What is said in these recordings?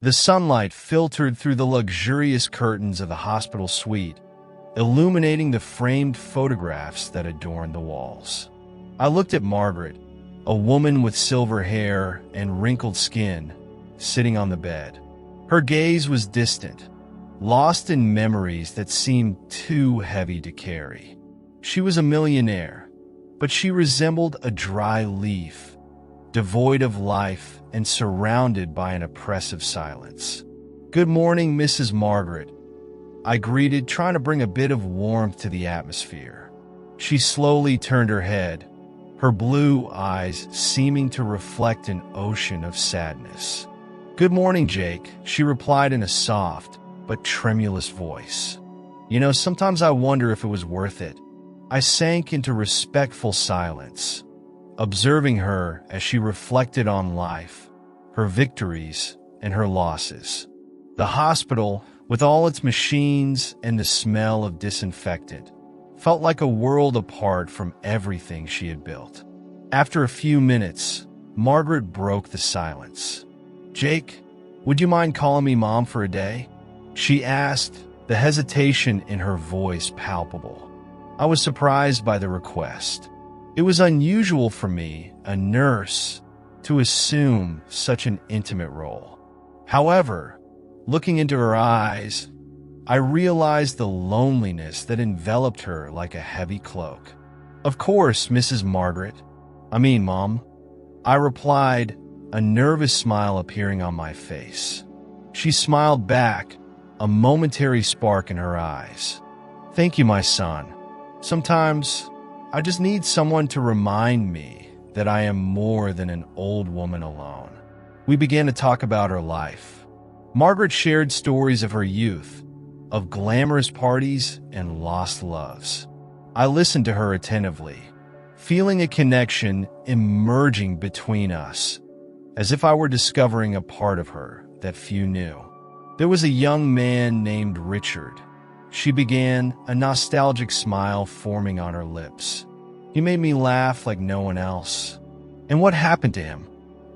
The sunlight filtered through the luxurious curtains of the hospital suite, illuminating the framed photographs that adorned the walls. I looked at Margaret, a woman with silver hair and wrinkled skin, sitting on the bed. Her gaze was distant, lost in memories that seemed too heavy to carry. She was a millionaire, but she resembled a dry leaf, devoid of life and surrounded by an oppressive silence. "Good morning, Mrs. Margaret," I greeted, trying to bring a bit of warmth to the atmosphere. She slowly turned her head, her blue eyes seeming to reflect an ocean of sadness. "Good morning, Jake," she replied in a soft but tremulous voice. Sometimes I wonder if it was worth it." I sank into respectful silence, observing her as she reflected on life, her victories, and her losses. The hospital, with all its machines and the smell of disinfectant, felt like a world apart from everything she had built. After a few minutes, Margaret broke the silence. "Jake, would you mind calling me Mom for a day?" she asked, the hesitation in her voice palpable. I was surprised by the request. It was unusual for me, a nurse, to assume such an intimate role. However, looking into her eyes, I realized the loneliness that enveloped her like a heavy cloak. "Of course, Mrs. Margaret. Mom," I replied, a nervous smile appearing on my face. She smiled back, a momentary spark in her eyes. "Thank you, my son. Sometimes I just need someone to remind me that I am more than an old woman alone." We began to talk about her life. Margaret shared stories of her youth, of glamorous parties and lost loves. I listened to her attentively, feeling a connection emerging between us, as if I were discovering a part of her that few knew. "There was a young man named Richard," she began, a nostalgic smile forming on her lips. "He made me laugh like no one else." "And what happened to him?"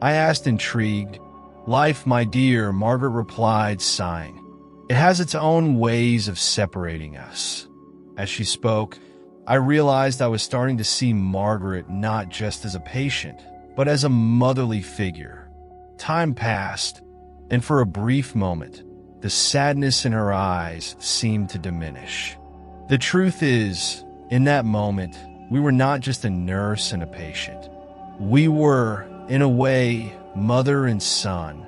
I asked, intrigued. "Life, my dear," Margaret replied, sighing. "It has its own ways of separating us." As she spoke, I realized I was starting to see Margaret not just as a patient, but as a motherly figure. Time passed, and for a brief moment, the sadness in her eyes seemed to diminish. The truth is, in that moment, we were not just a nurse and a patient. We were, in a way, mother and son,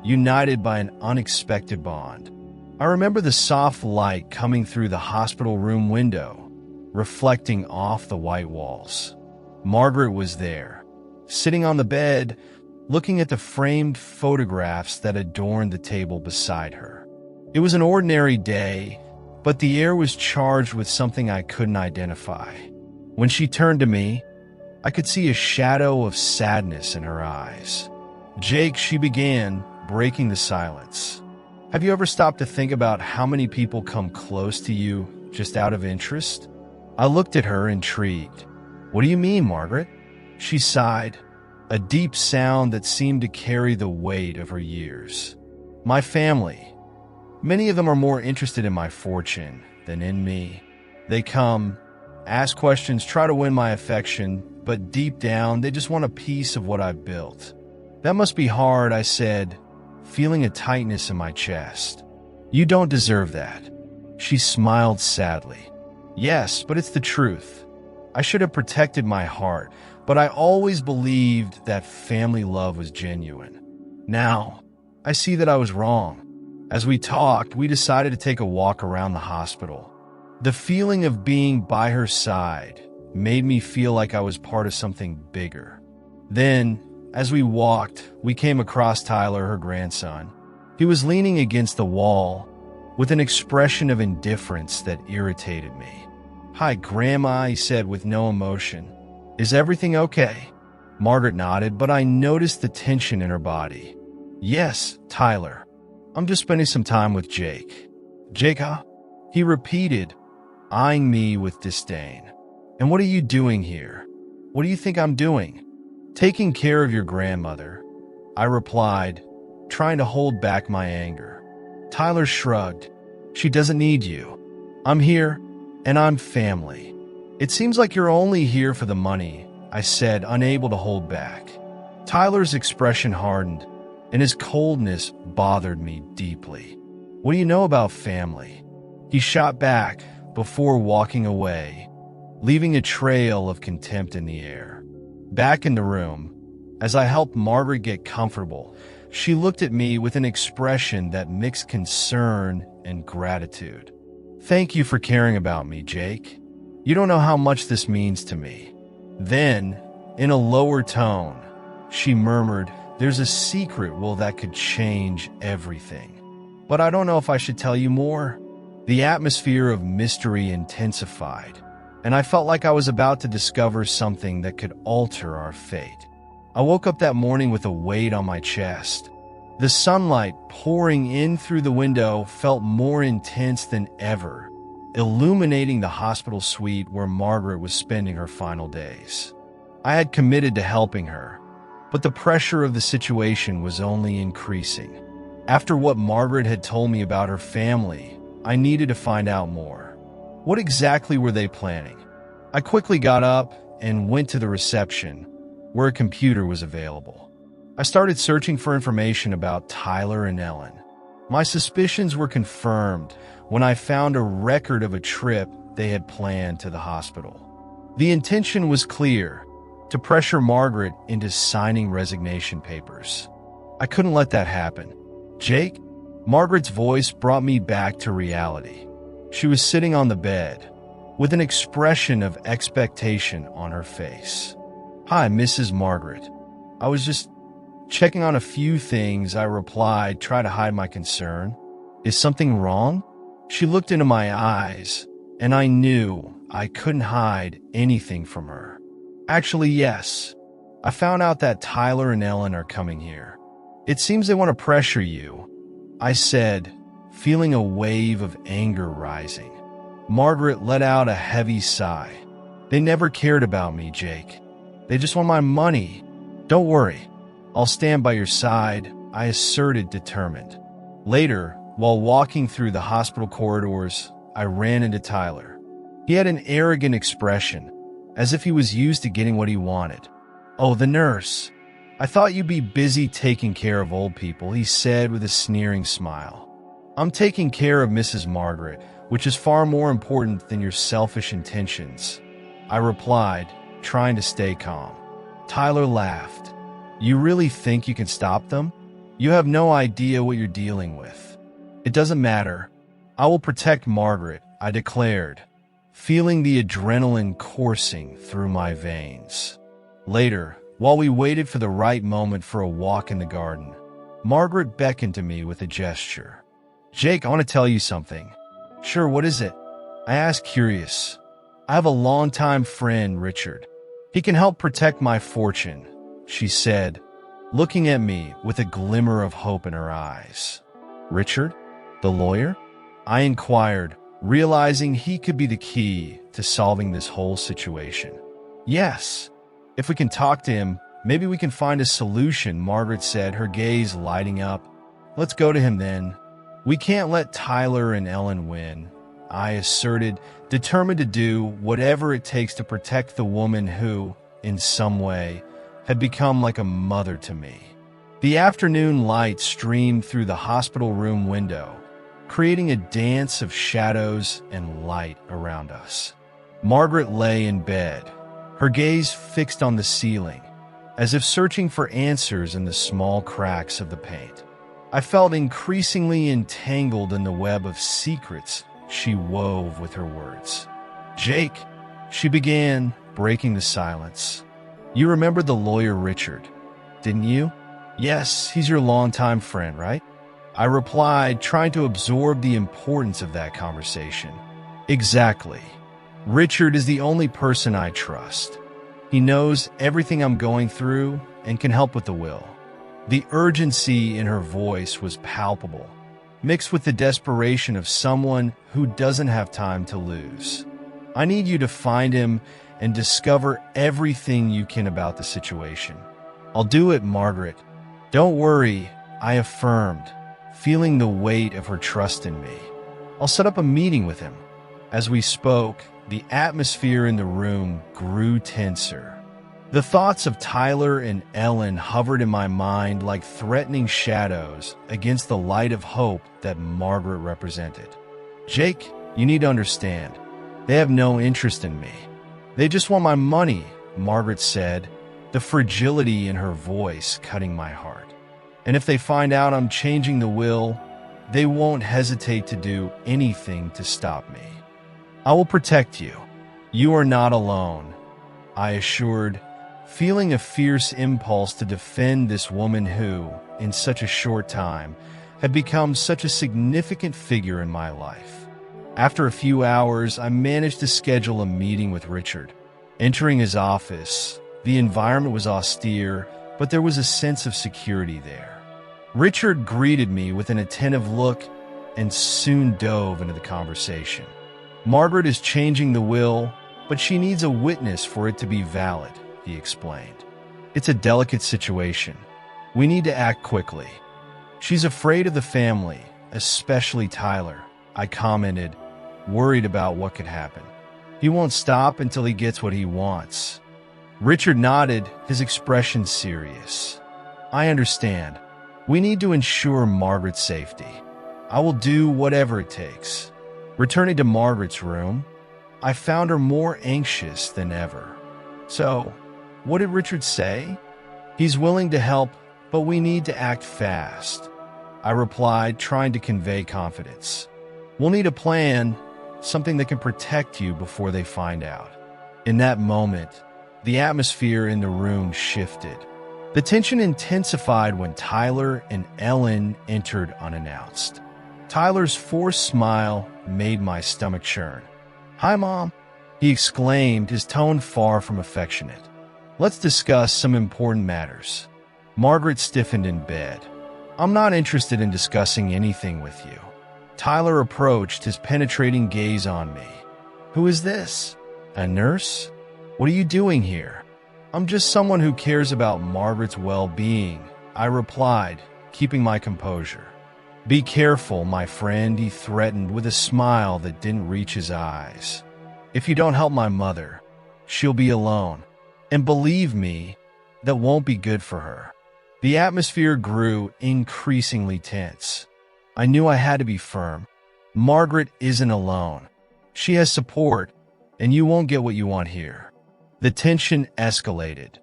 united by an unexpected bond. I remember the soft light coming through the hospital room window, reflecting off the white walls. Margaret was there, sitting on the bed, looking at the framed photographs that adorned the table beside her. It was an ordinary day, but the air was charged with something I couldn't identify. When she turned to me, I could see a shadow of sadness in her eyes. "Jake," she began, breaking the silence. "Have you ever stopped to think about how many people come close to you just out of interest?" I looked at her, intrigued. "What do you mean, Margaret?" She sighed, a deep sound that seemed to carry the weight of her years. "My family. Many of them are more interested in my fortune than in me. They come, ask questions, try to win my affection, but deep down, they just want a piece of what I've built." "That must be hard," I said, feeling a tightness in my chest. "You don't deserve that." She smiled sadly. "Yes, but it's the truth. I should have protected my heart, but I always believed that family love was genuine. Now, I see that I was wrong." As we talked, we decided to take a walk around the hospital. The feeling of being by her side made me feel like I was part of something bigger. Then, as we walked, we came across Tyler, her grandson. He was leaning against the wall with an expression of indifference that irritated me. "Hi, Grandma," he said with no emotion. "Is everything okay?" Margaret nodded, but I noticed the tension in her body. "Yes, Tyler. I'm just spending some time with Jake." "Jake, huh?" he repeated, eyeing me with disdain. "And what are you doing here? What do you think I'm doing?" "Taking care of your grandmother," I replied, trying to hold back my anger. Tyler shrugged. She doesn't need you. I'm here, and I'm family. It seems like you're only here for the money, I said, unable to hold back. Tyler's expression hardened, and his coldness bothered me deeply. What do you know about family? He shot back before walking away, leaving a trail of contempt in the air. Back in the room, as I helped Margaret get comfortable, she looked at me with an expression that mixed concern and gratitude. Thank you for caring about me, Jake. You don't know how much this means to me. Then, in a lower tone, she murmured, there's a secret, that could change everything. But I don't know if I should tell you more. The atmosphere of mystery intensified, and I felt like I was about to discover something that could alter our fate. I woke up that morning with a weight on my chest. The sunlight pouring in through the window felt more intense than ever, illuminating the hospital suite where Margaret was spending her final days. I had committed to helping her, but the pressure of the situation was only increasing. After what Margaret had told me about her family, I needed to find out more. What exactly were they planning? I quickly got up and went to the reception, where a computer was available. I started searching for information about Tyler and Ellen. My suspicions were confirmed when I found a record of a trip they had planned to the hospital. The intention was clear: to pressure Margaret into signing resignation papers. I couldn't let that happen. Jake? Margaret's voice brought me back to reality. She was sitting on the bed, with an expression of expectation on her face. Hi, Mrs. Margaret. I was just checking on a few things, I replied, trying to hide my concern. Is something wrong? She looked into my eyes, and I knew I couldn't hide anything from her. Actually, yes. I found out that Tyler and Ellen are coming here. It seems they want to pressure you, I said, feeling a wave of anger rising. Margaret let out a heavy sigh. They never cared about me, Jake. They just want my money. Don't worry. I'll stand by your side, I asserted, determined. Later, while walking through the hospital corridors, I ran into Tyler. He had an arrogant expression, as if he was used to getting what he wanted. Oh, the nurse. I thought you'd be busy taking care of old people, he said with a sneering smile. I'm taking care of Mrs. Margaret, which is far more important than your selfish intentions, I replied, trying to stay calm. Tyler laughed. You really think you can stop them? You have no idea what you're dealing with. It doesn't matter. I will protect Margaret, I declared, feeling the adrenaline coursing through my veins. Later, while we waited for the right moment for a walk in the garden, Margaret beckoned to me with a gesture. Jake, I want to tell you something. Sure, what is it? I asked, curious. I have a longtime friend, Richard. He can help protect my fortune, she said, looking at me with a glimmer of hope in her eyes. Richard? The lawyer? I inquired, realizing he could be the key to solving this whole situation. Yes. If we can talk to him, maybe we can find a solution, Margaret said, her gaze lighting up. Let's go to him then. We can't let Tyler and Ellen win, I asserted, determined to do whatever it takes to protect the woman who, in some way, had become like a mother to me. The afternoon light streamed through the hospital room window, creating a dance of shadows and light around us. Margaret lay in bed, her gaze fixed on the ceiling, as if searching for answers in the small cracks of the paint. I felt increasingly entangled in the web of secrets she wove with her words. Jake, she began, breaking the silence. You remember the lawyer Richard, didn't you? Yes, he's your longtime friend, right? I replied, trying to absorb the importance of that conversation. Exactly. Richard is the only person I trust. He knows everything I'm going through and can help with the will. The urgency in her voice was palpable, mixed with the desperation of someone who doesn't have time to lose. I need you to find him and discover everything you can about the situation. I'll do it, Margaret. Don't worry, I affirmed, feeling the weight of her trust in me. I'll set up a meeting with him. As we spoke, the atmosphere in the room grew tenser. The thoughts of Tyler and Ellen hovered in my mind like threatening shadows against the light of hope that Margaret represented. Jake, you need to understand, they have no interest in me. They just want my money, Margaret said, the fragility in her voice cutting my heart. And if they find out I'm changing the will, they won't hesitate to do anything to stop me. I will protect you. You are not alone, I assured, feeling a fierce impulse to defend this woman who, in such a short time, had become such a significant figure in my life. After a few hours, I managed to schedule a meeting with Richard. Entering his office, the environment was austere, but there was a sense of security there. Richard greeted me with an attentive look and soon dove into the conversation. Margaret is changing the will, but she needs a witness for it to be valid, he explained. It's a delicate situation. We need to act quickly. She's afraid of the family, especially Tyler, I commented, worried about what could happen. He won't stop until he gets what he wants. Richard nodded, his expression serious. I understand. We need to ensure Margaret's safety. I will do whatever it takes. Returning to Margaret's room, I found her more anxious than ever. So, what did Richard say? He's willing to help, but we need to act fast, I replied, trying to convey confidence. We'll need a plan, something that can protect you before they find out. In that moment, the atmosphere in the room shifted. The tension intensified when Tyler and Ellen entered unannounced. Tyler's forced smile made my stomach churn. "Hi, Mom," he exclaimed, his tone far from affectionate. "Let's discuss some important matters." Margaret stiffened in bed. "I'm not interested in discussing anything with you." Tyler approached, his penetrating gaze on me. "Who is this? A nurse? What are you doing here?" "I'm just someone who cares about Margaret's well-being," I replied, keeping my composure. "Be careful, my friend," he threatened with a smile that didn't reach his eyes. "If you don't help my mother, she'll be alone. And believe me, that won't be good for her." The atmosphere grew increasingly tense. I knew I had to be firm. Margaret isn't alone. She has support, and you won't get what you want here. The tension escalated,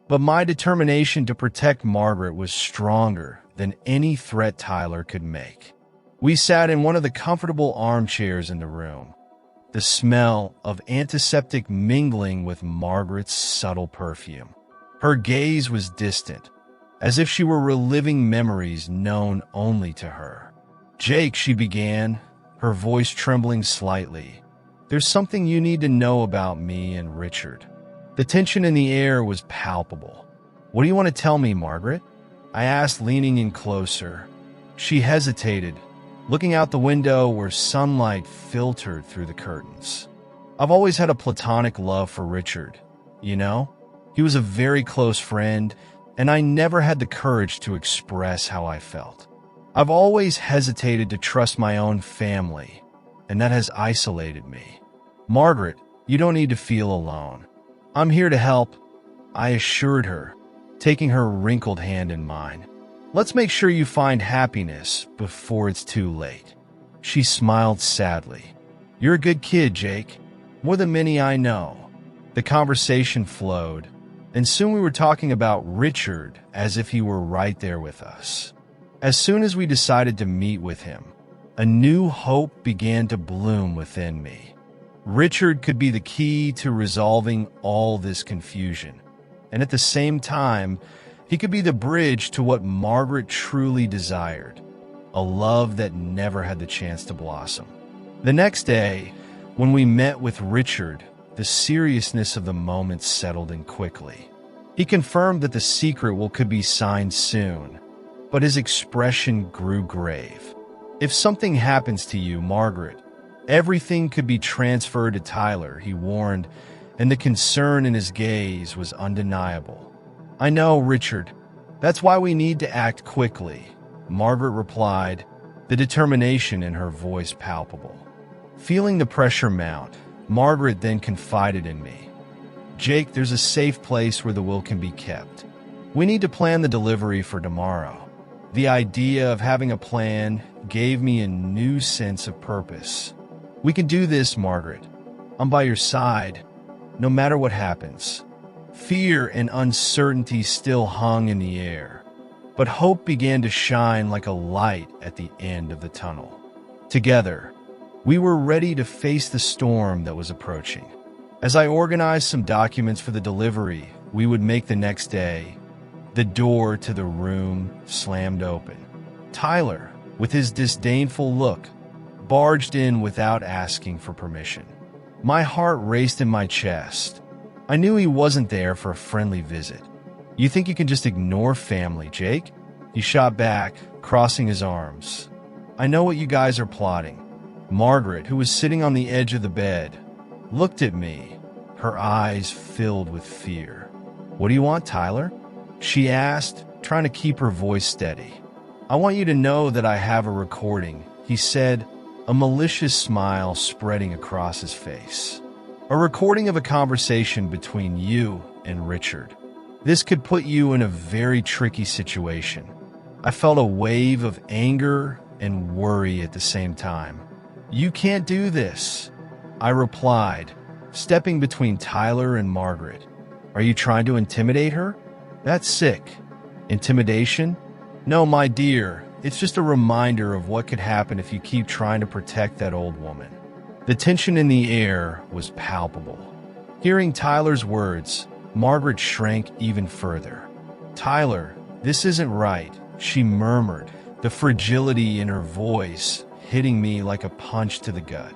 but my determination to protect Margaret was stronger than any threat Tyler could make. We sat in one of the comfortable armchairs in the room, the smell of antiseptic mingling with Margaret's subtle perfume. Her gaze was distant, as if she were reliving memories known only to her. "Jake," she began, her voice trembling slightly, "there's something you need to know about me and Richard." The tension in the air was palpable. "What do you want to tell me, Margaret?" I asked, leaning in closer. She hesitated, looking out the window where sunlight filtered through the curtains. "I've always had a platonic love for Richard, you know? He was a very close friend, and I never had the courage to express how I felt. I've always hesitated to trust my own family, and that has isolated me. Margaret, you don't need to feel alone. I'm here to help," I assured her, taking her wrinkled hand in mine. "Let's make sure you find happiness before it's too late." She smiled sadly. "You're a good kid, Jake. More than many I know." The conversation flowed, and soon we were talking about Richard as if he were right there with us. As soon as we decided to meet with him, a new hope began to bloom within me. Richard could be the key to resolving all this confusion, and at the same time, he could be the bridge to what Margaret truly desired, a love that never had the chance to blossom. The next day, when we met with Richard, the seriousness of the moment settled in quickly. He confirmed that the secret could be signed soon, but his expression grew grave. "If something happens to you, Margaret, everything could be transferred to Tyler," he warned, and the concern in his gaze was undeniable. "I know, Richard. That's why we need to act quickly," Margaret replied, the determination in her voice palpable. Feeling the pressure mount, Margaret then confided in me. Jake, there's a safe place where the will can be kept. We need to plan the delivery for tomorrow. The idea of having a plan gave me a new sense of purpose. We can do this, Margaret. I'm by your side, no matter what happens. Fear and uncertainty still hung in the air, but hope began to shine like a light at the end of the tunnel. Together, we were ready to face the storm that was approaching. As I organized some documents for the delivery we would make the next day, the door to the room slammed open. Tyler, with his disdainful look, barged in without asking for permission. My heart raced in my chest. I knew he wasn't there for a friendly visit. You think you can just ignore family, Jake? He shot back, crossing his arms. I know what you guys are plotting. Margaret, who was sitting on the edge of the bed, looked at me, her eyes filled with fear. What do you want, Tyler? She asked, trying to keep her voice steady. I want you to know that I have a recording, he said, a malicious smile spreading across his face. A recording of a conversation between you and Richard. This could put you in a very tricky situation. I felt a wave of anger and worry at the same time. You can't do this, I replied, stepping between Tyler and Margaret. Are you trying to intimidate her? That's sick. Intimidation? No, my dear, it's just a reminder of what could happen if you keep trying to protect that old woman. The tension in the air was palpable. Hearing Tyler's words, Margaret shrank even further. Tyler, this isn't right, she murmured, the fragility in her voice hitting me like a punch to the gut.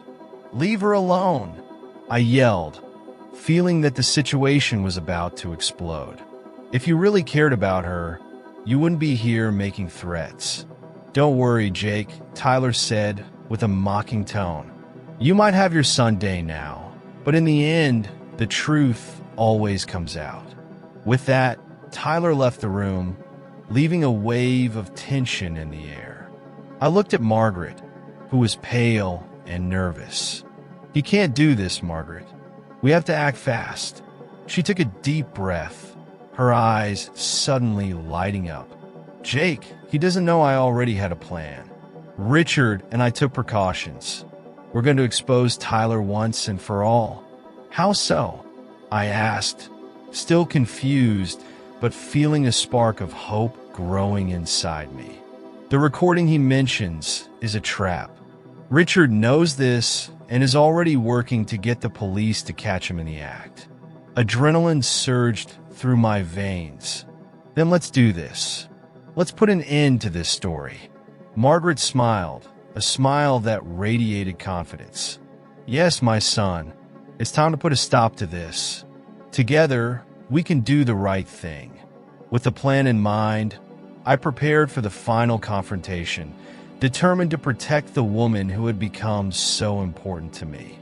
Leave her alone, I yelled, feeling that the situation was about to explode. If you really cared about her, you wouldn't be here making threats. Don't worry, Jake, Tyler said with a mocking tone. You might have your Sunday now, but in the end, the truth always comes out. With that, Tyler left the room, leaving a wave of tension in the air. I looked at Margaret, who was pale and nervous. You can't do this, Margaret. We have to act fast. She took a deep breath, her eyes suddenly lighting up. Jake, he doesn't know I already had a plan. Richard and I took precautions. We're going to expose Tyler once and for all. How so? I asked, still confused, but feeling a spark of hope growing inside me. The recording he mentions is a trap. Richard knows this and is already working to get the police to catch him in the act. Adrenaline surged through my veins. Then let's do this. Let's put an end to this story. Margaret smiled, a smile that radiated confidence. Yes, my son, it's time to put a stop to this. Together, we can do the right thing. With the plan in mind, I prepared for the final confrontation, determined to protect the woman who had become so important to me.